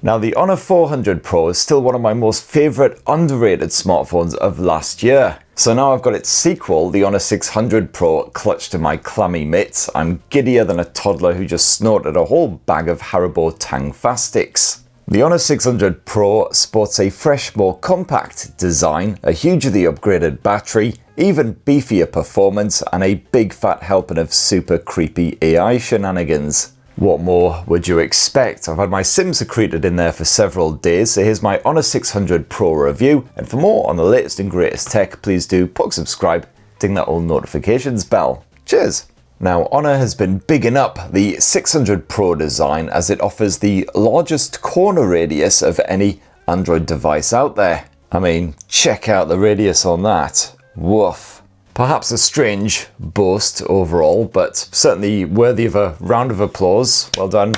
Now, the Honor 400 Pro is still one of my most favourite underrated smartphones of last year. So now I've got its sequel, the Honor 600 Pro, clutched in my clammy mitts. I'm giddier than a toddler who just snorted a whole bag of Haribo Tang Fastics. The Honor 600 Pro sports a fresh, more compact design, a hugely upgraded battery, even beefier performance, and a big fat helping of super creepy AI shenanigans. What more would you expect? I've had my SIM secreted in there for several days, so here's my Honor 600 Pro review, and for more on the latest and greatest tech, please do subscribe, ding that old notifications bell. Cheers! Now, Honor has been bigging up the 600 Pro design as it offers the largest corner radius of any Android device out there. I mean, check out the radius on that. Woof. Perhaps a strange boast overall, but certainly worthy of a round of applause. Well done,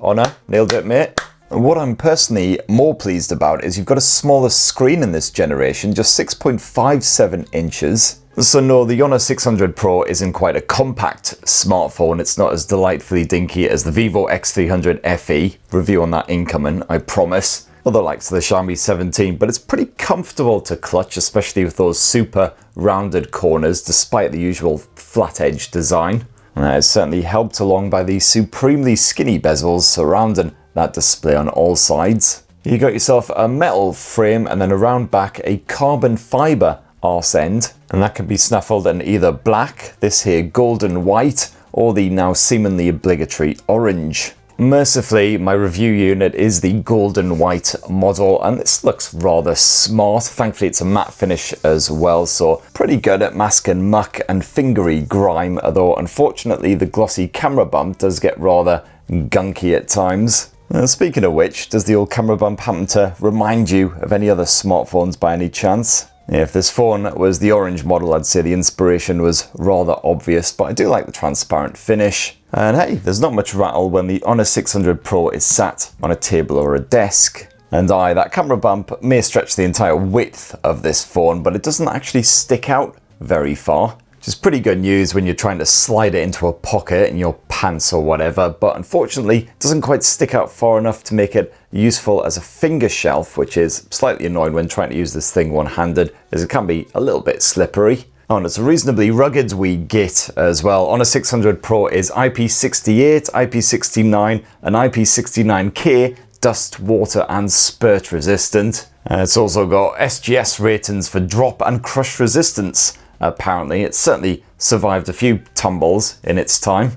Honor. Nailed it, mate. And what I'm personally more pleased about is you've got a smaller screen in this generation, just 6.57 inches. So no, the Honor 600 Pro isn't quite a compact smartphone. It's not as delightfully dinky as the Vivo X300 FE. Review on that incoming, I promise. Or the likes of the Xiaomi 17, but it's pretty comfortable to clutch, especially with those super rounded corners, despite the usual flat edge design. And that is certainly helped along by the supremely skinny bezels surrounding that display on all sides. You got yourself a metal frame and then around back a carbon fiber arse end, and that can be snaffled in either black, this here golden white, or the now seemingly obligatory orange. Mercifully, my review unit is the golden white model, and this looks rather smart. Thankfully, it's a matte finish as well, so pretty good at masking muck and fingery grime, although unfortunately the glossy camera bump does get rather gunky at times. Speaking of which, does the old camera bump happen to remind you of any other smartphones by any chance? If this phone was the orange model, I'd say the inspiration was rather obvious, but I do like the transparent finish. And hey, there's not much rattle when the Honor 600 Pro is sat on a table or a desk. And that camera bump may stretch the entire width of this phone, but it doesn't actually stick out very far. Which is pretty good news when you're trying to slide it into a pocket in your pants or whatever, but unfortunately it doesn't quite stick out far enough to make it useful as a finger shelf, which is slightly annoying when trying to use this thing one-handed, as it can be a little bit slippery. Oh, and it's a reasonably rugged wee git as well. Honor 600 Pro is IP68, IP69 and IP69K dust, water and spurt resistant. It's also got SGS ratings for drop and crush resistance. Apparently, it's certainly survived a few tumbles in its time.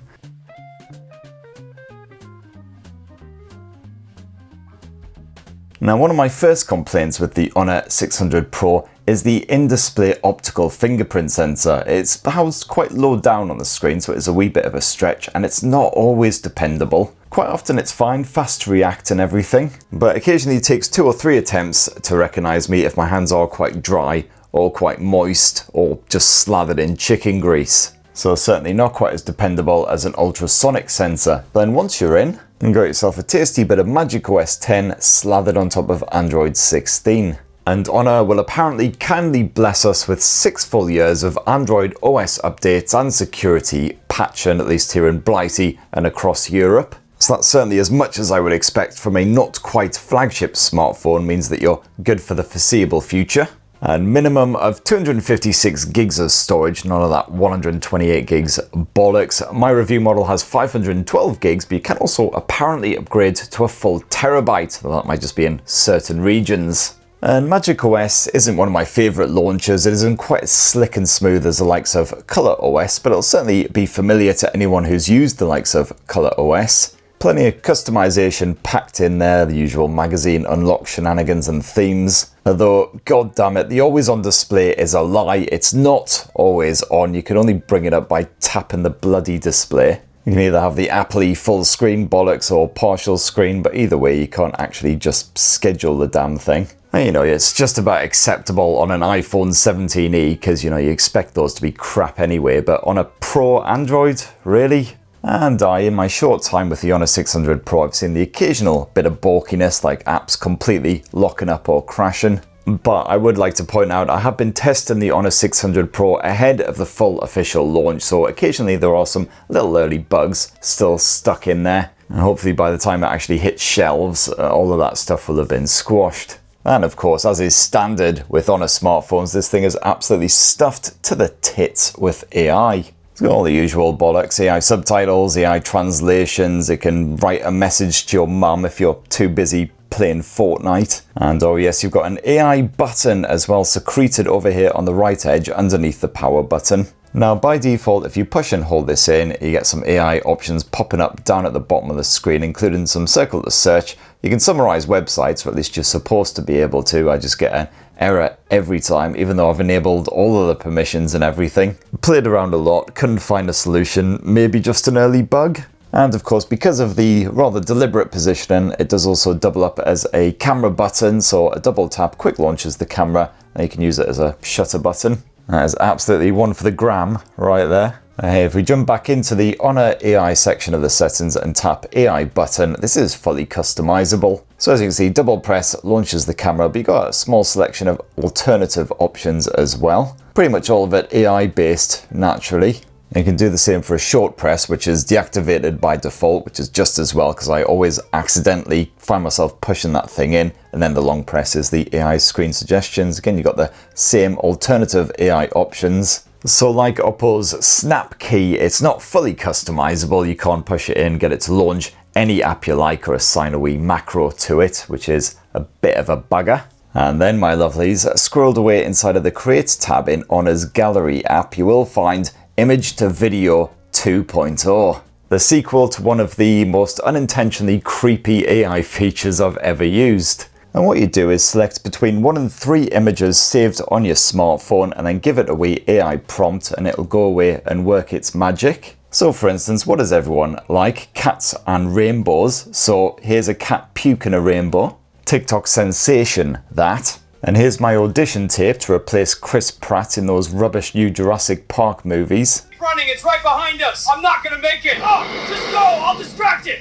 Now, one of my first complaints with the Honor 600 Pro is the in-display optical fingerprint sensor. It's housed quite low down on the screen, so it's a wee bit of a stretch, and it's not always dependable. Quite often it's fine, fast to react and everything, but occasionally it takes 2 or 3 attempts to recognise me if my hands are quite dry, or quite moist, or just slathered in chicken grease. So certainly not quite as dependable as an ultrasonic sensor. Then once you're in, you got yourself a tasty bit of MagicOS 10 slathered on top of Android 16. And Honor will apparently kindly bless us with 6 full years of Android OS updates and security patching, at least here in Blighty and across Europe. So that's certainly as much as I would expect from a not quite flagship smartphone, means that you're good for the foreseeable future. And minimum of 256 gigs of storage, none of that 128 gigs bollocks. My review model has 512 gigs, but you can also apparently upgrade to a full terabyte, though that might just be in certain regions. And MagicOS isn't one of my favourite launchers. It isn't quite as slick and smooth as the likes of ColorOS, but it'll certainly be familiar to anyone who's used the likes of ColorOS. Plenty of customization packed in there, the usual magazine unlock shenanigans and themes. Although, god damn it, the always on display is a lie. It's not always on. You can only bring it up by tapping the bloody display. You can either have the Apple-y full screen bollocks or partial screen, but either way you can't actually just schedule the damn thing. And, you know, it's just about acceptable on an iPhone 17e because, you know, you expect those to be crap anyway, but on a Pro Android, really? And in my short time with the Honor 600 Pro, I've seen the occasional bit of balkiness, like apps completely locking up or crashing. But I would like to point out, I have been testing the Honor 600 Pro ahead of the full official launch, so occasionally there are some little early bugs still stuck in there. And hopefully by the time it actually hits shelves, all of that stuff will have been squashed. And of course, as is standard with Honor smartphones, this thing is absolutely stuffed to the tits with AI. It's got all the usual bollocks, AI subtitles, AI translations, it can write a message to your mum if you're too busy playing Fortnite. And oh yes, you've got an AI button as well secreted over here on the right edge underneath the power button. Now by default, if you push and hold this in, you get some AI options popping up down at the bottom of the screen, including some circle to search. You can summarize websites, or at least you're supposed to be able to. I just get an error every time, even though I've enabled all of the permissions and everything. Played around a lot, couldn't find a solution, maybe just an early bug. And of course, because of the rather deliberate positioning, it does also double up as a camera button, so a double tap quick launches the camera, and you can use it as a shutter button. That is absolutely one for the gram right there. Hey, if we jump back into the Honor AI section of the settings and tap AI button, this is fully customizable. So as you can see, double press launches the camera, but you've got a small selection of alternative options as well. Pretty much all of it AI based naturally. You can do the same for a short press, which is deactivated by default, which is just as well because I always accidentally find myself pushing that thing in. And then the long press is the AI screen suggestions. Again, you've got the same alternative AI options. So like Oppo's Snap Key, it's not fully customizable. You can't push it in, get it to launch any app you like or assign a wee macro to it, which is a bit of a bugger. And then, my lovelies, scrolled away inside of the Create tab in Honor's Gallery app, you will find Image to Video 2.0, the sequel to one of the most unintentionally creepy AI features I've ever used. And what you do is select between 1 and 3 images saved on your smartphone and then give it a wee AI prompt and it'll go away and work its magic. So for instance, what does everyone like? Cats and rainbows. So here's a cat puking a rainbow. TikTok sensation, that. And here's my audition tape to replace Chris Pratt in those rubbish new Jurassic Park movies. Running, it's right behind us. I'm not gonna make it. Oh, just go, I'll distract it.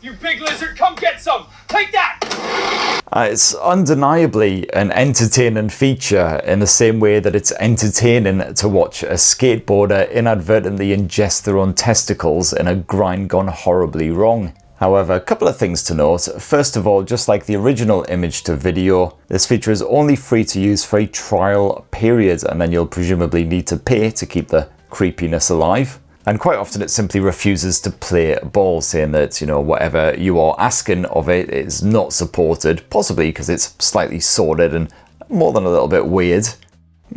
You big lizard, come get some. Take that. It's undeniably an entertaining feature in the same way that it's entertaining to watch a skateboarder inadvertently ingest their own testicles in a grind gone horribly wrong. However, a couple of things to note. First of all, just like the original image to video, this feature is only free to use for a trial period, and then you'll presumably need to pay to keep the creepiness alive. And quite often it simply refuses to play ball, saying that, you know, whatever you are asking of it is not supported, possibly because it's slightly sordid and more than a little bit weird.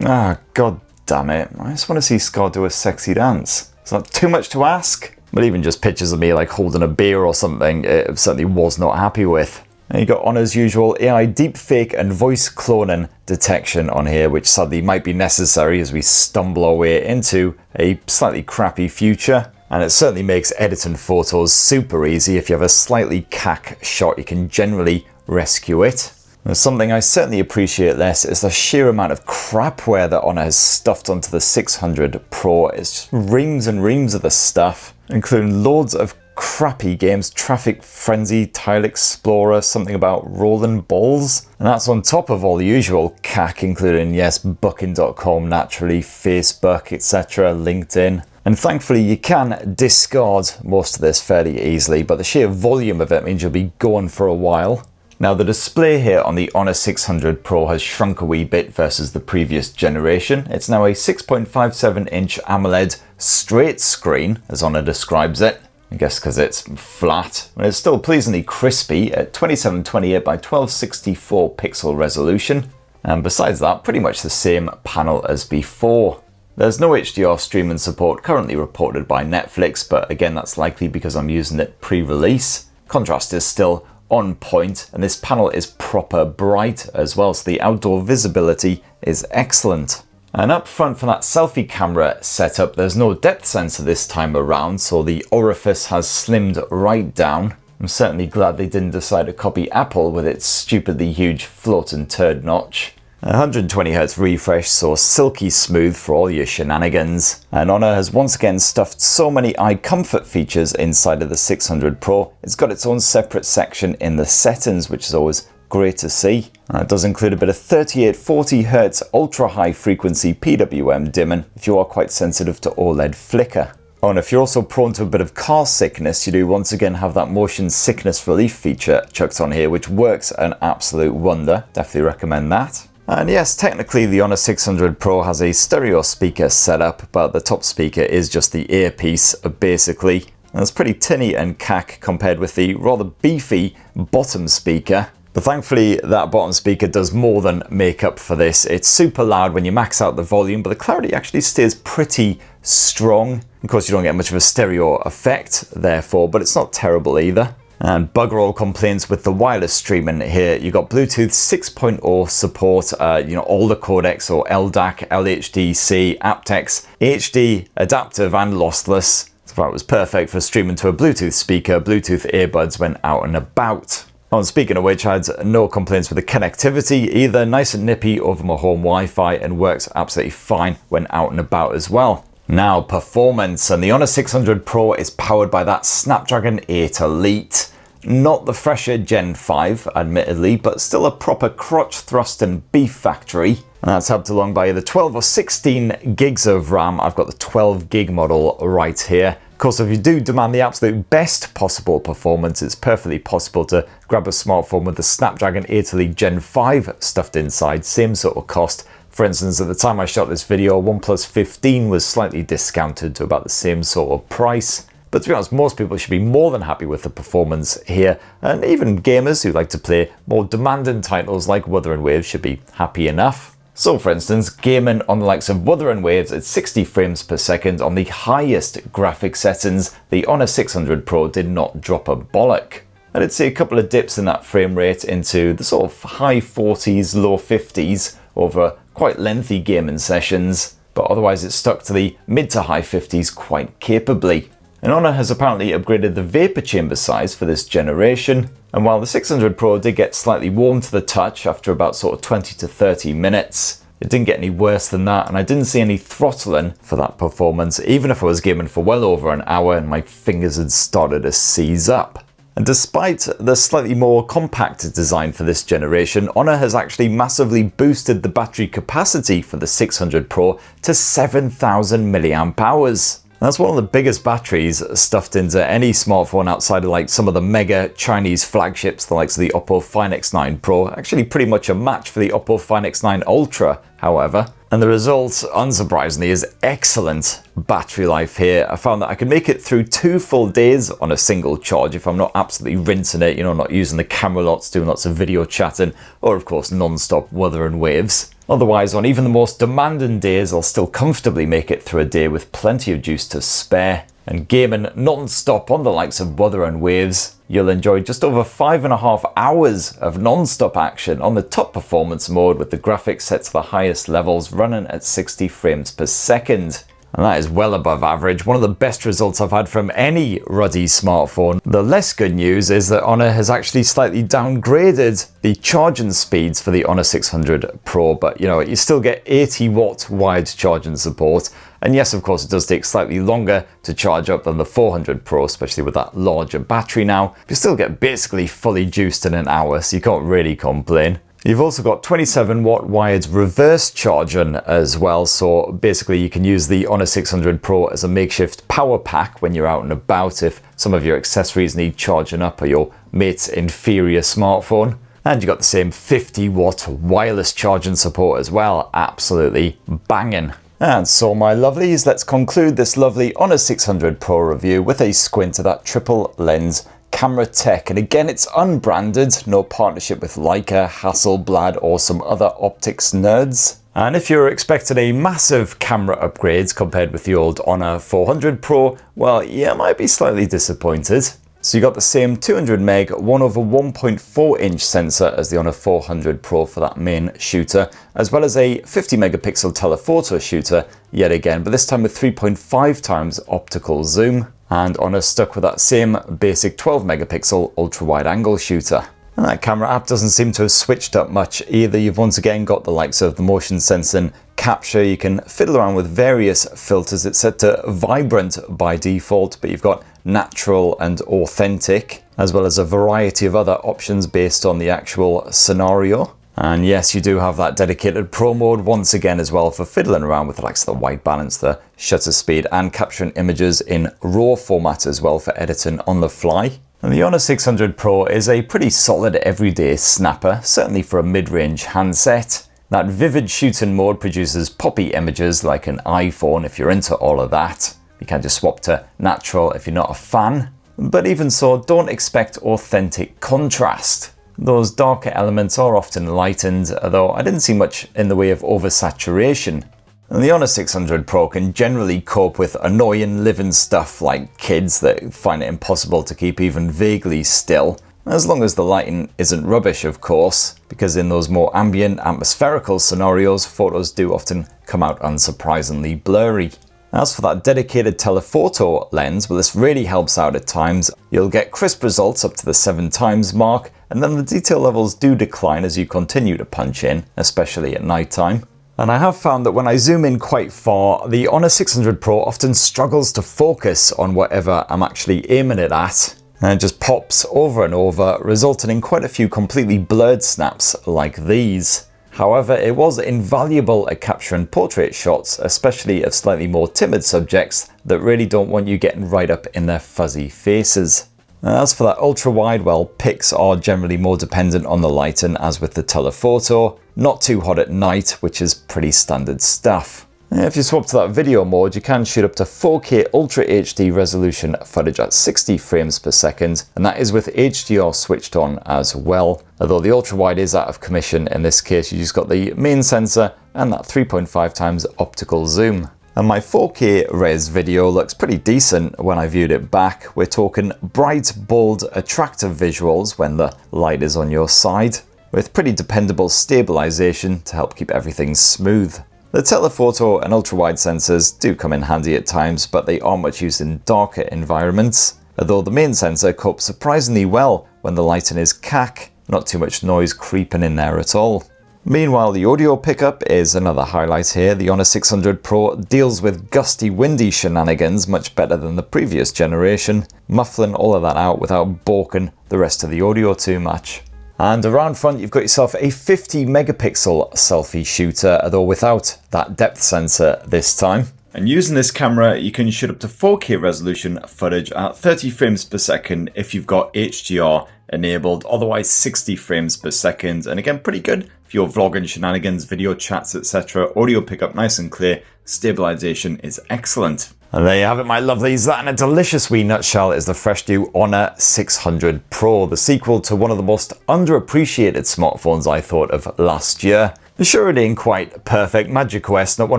Ah, god damn it. I just want to see Scott do a sexy dance. Is that too much to ask? But even just pictures of me like holding a beer or something, it certainly was not happy with. And you got Honor's usual AI deepfake and voice cloning detection on here, which sadly might be necessary as we stumble our way into a slightly crappy future. And it certainly makes editing photos super easy. If you have a slightly cack shot, you can generally rescue it. And something I certainly appreciate less is the sheer amount of crapware that Honor has stuffed onto the 600 Pro. It's just reams and reams of the stuff, including loads of crappy games, Traffic Frenzy, Tile Explorer, something about rolling balls. And that's on top of all the usual cack, including, yes, Booking.com, naturally, Facebook, etc., LinkedIn. And thankfully you can discard most of this fairly easily, but the sheer volume of it means you'll be going for a while. Now the display here on the Honor 600 Pro has shrunk a wee bit versus the previous generation. It's now a 6.57 inch AMOLED straight screen, as Honor describes it. I guess because it's flat, but it's still pleasingly crispy at 2728 by 1264 pixel resolution. And besides that, pretty much the same panel as before. There's no HDR streaming support currently reported by Netflix, but again that's likely because I'm using it pre-release. Contrast is still on point, and this panel is proper bright as well, so the outdoor visibility is excellent. And up front for that selfie camera setup, there's no depth sensor this time around, so the orifice has slimmed right down. I'm certainly glad they didn't decide to copy Apple with its stupidly huge floating turd notch. 120Hz refresh, so silky smooth for all your shenanigans. And Honor has once again stuffed so many eye comfort features inside of the 600 Pro. It's got its own separate section in the settings, which is always great to see. It does include a bit of 3840Hz ultra high frequency PWM dimming if you are quite sensitive to OLED flicker. Oh, and if you're also prone to a bit of car sickness, you do once again have that motion sickness relief feature chucked on here, which works an absolute wonder. Definitely recommend that. And yes, technically the Honor 600 Pro has a stereo speaker setup, but the top speaker is just the earpiece, basically. And it's pretty tinny and cack compared with the rather beefy bottom speaker. But thankfully that bottom speaker does more than make up for this. It's super loud when you max out the volume, but the clarity actually stays pretty strong. Of course, you don't get much of a stereo effect, therefore, but it's not terrible either. And bugger all complaints with the wireless streaming here. You got Bluetooth 6.0 support, all the codecs, or LDAC, LHDC, aptX, HD, adaptive and lossless. So it was perfect for streaming to a Bluetooth speaker, Bluetooth earbuds when out and about. Oh, and speaking of which, I had no complaints with the connectivity either. Nice and nippy over my home Wi-Fi and works absolutely fine when out and about as well. Now, performance, and the Honor 600 Pro is powered by that Snapdragon 8 Elite. Not the fresher Gen 5, admittedly, but still a proper crotch thrust and beef factory. And that's helped along by either 12 or 16 gigs of RAM. I've got the 12 gig model right here. Of course, if you do demand the absolute best possible performance, it's perfectly possible to grab a smartphone with the Snapdragon 8 Elite Gen 5 stuffed inside, same sort of cost. For instance, at the time I shot this video, OnePlus 15 was slightly discounted to about the same sort of price. But to be honest, most people should be more than happy with the performance here, and even gamers who like to play more demanding titles like Wuthering Waves should be happy enough. So for instance, gaming on the likes of Wuthering Waves at 60 frames per second on the highest graphic settings, the Honor 600 Pro did not drop a bollock. I did see a couple of dips in that frame rate into the sort of high 40s, low 50s over quite lengthy gaming sessions, but otherwise it stuck to the mid to high 50s quite capably. And Honor has apparently upgraded the vapor chamber size for this generation, and while the 600 Pro did get slightly warm to the touch after about sort of 20 to 30 minutes, it didn't get any worse than that, and I didn't see any throttling for that performance, even if I was gaming for well over an hour and my fingers had started to seize up. And despite the slightly more compact design for this generation, Honor has actually massively boosted the battery capacity for the 600 Pro to 7,000 mAh. That's one of the biggest batteries stuffed into any smartphone outside of like some of the mega Chinese flagships, the likes of the Oppo Find X9 Pro. Actually pretty much a match for the Oppo Find X9 Ultra, however. And the result, unsurprisingly, is excellent battery life here. I found that I could make it through 2 full days on a single charge if I'm not absolutely rinsing it, not using the camera lots, doing lots of video chatting, or of course non-stop Wuthering Waves. Otherwise, on even the most demanding days, I'll still comfortably make it through a day with plenty of juice to spare. And gaming non-stop on the likes of Wuthering Waves, you'll enjoy just over 5.5 hours of non-stop action on the top performance mode with the graphics set to the highest levels running at 60 frames per second. And that is well above average, one of the best results I've had from any ruddy smartphone. The less good news is that Honor has actually slightly downgraded the charging speeds for the Honor 600 Pro, but you still get 80 watt wide charging support. And yes, of course, it does take slightly longer to charge up than the 400 Pro, especially with that larger battery now. But you still get basically fully juiced in an hour, so you can't really complain. You've also got 27 watt wired reverse charging as well, so basically you can use the Honor 600 Pro as a makeshift power pack when you're out and about if some of your accessories need charging up or your mate's inferior smartphone. And you got the same 50 watt wireless charging support as well, absolutely banging. And so my lovelies, let's conclude this lovely Honor 600 Pro review with a squint at that triple lens camera tech. And again, it's unbranded, no partnership with Leica, Hasselblad or some other optics nerds. And if you're expecting a massive camera upgrade compared with the old Honor 400 Pro, well, you might be slightly disappointed. So you got the same 200 meg 1/1.4 inch sensor as the Honor 400 Pro for that main shooter, as well as a 50 megapixel telephoto shooter yet again, but this time with 3.5 times optical zoom. And Honor stuck with that same basic 12 megapixel ultra wide angle shooter. And that camera app doesn't seem to have switched up much either. You've once again got the likes of the motion sensing capture. You can fiddle around with various filters. It's set to vibrant by default, but you've got natural and authentic, as well as a variety of other options based on the actual scenario. And yes, you do have that dedicated Pro mode once again as well for fiddling around with the likes of the white balance, the shutter speed, and capturing images in RAW format as well for editing on the fly. And the Honor 600 Pro is a pretty solid everyday snapper, certainly for a mid-range handset. That vivid shooting mode produces poppy images like an iPhone if you're into all of that. You can just swap to natural if you're not a fan. But even so, don't expect authentic contrast. Those darker elements are often lightened, although I didn't see much in the way of oversaturation. And the Honor 600 Pro can generally cope with annoying living stuff like kids that find it impossible to keep even vaguely still, as long as the lighting isn't rubbish of course, because in those more ambient, atmospherical scenarios, photos do often come out unsurprisingly blurry. As for that dedicated telephoto lens, well, this really helps out at times. You'll get crisp results up to the 7x mark, and then the detail levels do decline as you continue to punch in, especially at night time. And I have found that when I zoom in quite far, the Honor 600 Pro often struggles to focus on whatever I'm actually aiming it at. And it just pops over and over, resulting in quite a few completely blurred snaps like these. However, it was invaluable at capturing portrait shots, especially of slightly more timid subjects that really don't want you getting right up in their fuzzy faces. As for that ultra-wide, well, pics are generally more dependent on the lighting as with the telephoto. Not too hot at night, which is pretty standard stuff. If you swap to that video mode, you can shoot up to 4K Ultra HD resolution footage at 60 frames per second, and that is with HDR switched on as well. Although the ultra-wide is out of commission in this case, you just got the main sensor and that 3.5x optical zoom. And my 4K res video looks pretty decent when I viewed it back. We're talking bright, bold, attractive visuals when the light is on your side, with pretty dependable stabilization to help keep everything smooth. The telephoto and ultra-wide sensors do come in handy at times, but they aren't much used in darker environments, although the main sensor copes surprisingly well when the lighting is CAC, not too much noise creeping in there at all. Meanwhile, the audio pickup is another highlight here. The Honor 600 Pro deals with gusty, windy shenanigans much better than the previous generation, muffling all of that out without balking the rest of the audio too much. And around front, you've got yourself a 50 megapixel selfie shooter, although without that depth sensor this time. And using this camera, you can shoot up to 4K resolution footage at 30 frames per second if you've got HDR enabled, otherwise 60 frames per second. And again, pretty good if you're vlogging, shenanigans, video chats, etc. Audio pickup nice and clear, stabilization is excellent. And there you have it, my lovelies. That in a delicious wee nutshell is the fresh new Honor 600 Pro, the sequel to one of the most underappreciated smartphones I thought of last year. Sure, it ain't quite perfect. MagicOS, not one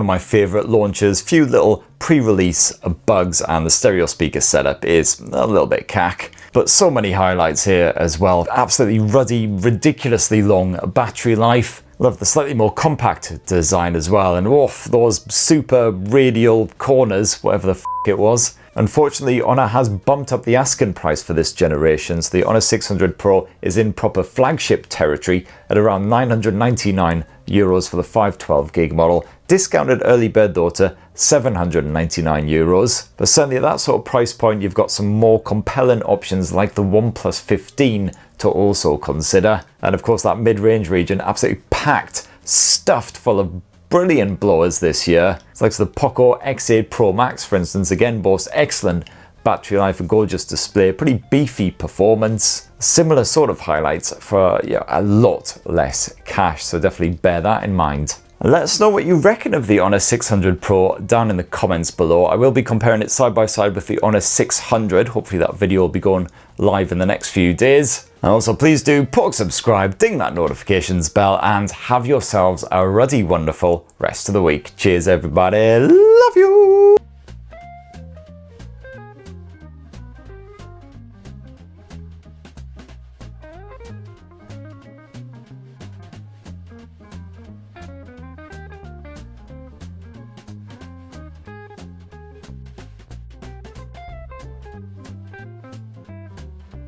of my favourite launches, few little pre-release bugs, and the stereo speaker setup is a little bit cack. But so many highlights here as well. Absolutely ruddy, ridiculously long battery life. Love the slightly more compact design as well, and those super radial corners, whatever the f it was. Unfortunately, Honor has bumped up the asking price for this generation, so the Honor 600 Pro is in proper flagship territory at around €999 for the 512GB model, discounted early bird though to €799. But certainly at that sort of price point, you've got some more compelling options like the OnePlus 15 to also consider. And of course that mid-range region absolutely packed, stuffed full of brilliant blowers this year. It's like the Poco X8 Pro Max, for instance, again boasts excellent battery life, a gorgeous display, pretty beefy performance. Similar sort of highlights for a lot less cash, so definitely bear that in mind. Let us know what you reckon of the Honor 600 Pro down in the comments below. I will be comparing it side by side with the Honor 600. Hopefully that video will be going live in the next few days. And also please do poke subscribe, ding that notifications bell, and have yourselves a ruddy wonderful rest of the week. Cheers everybody, love you!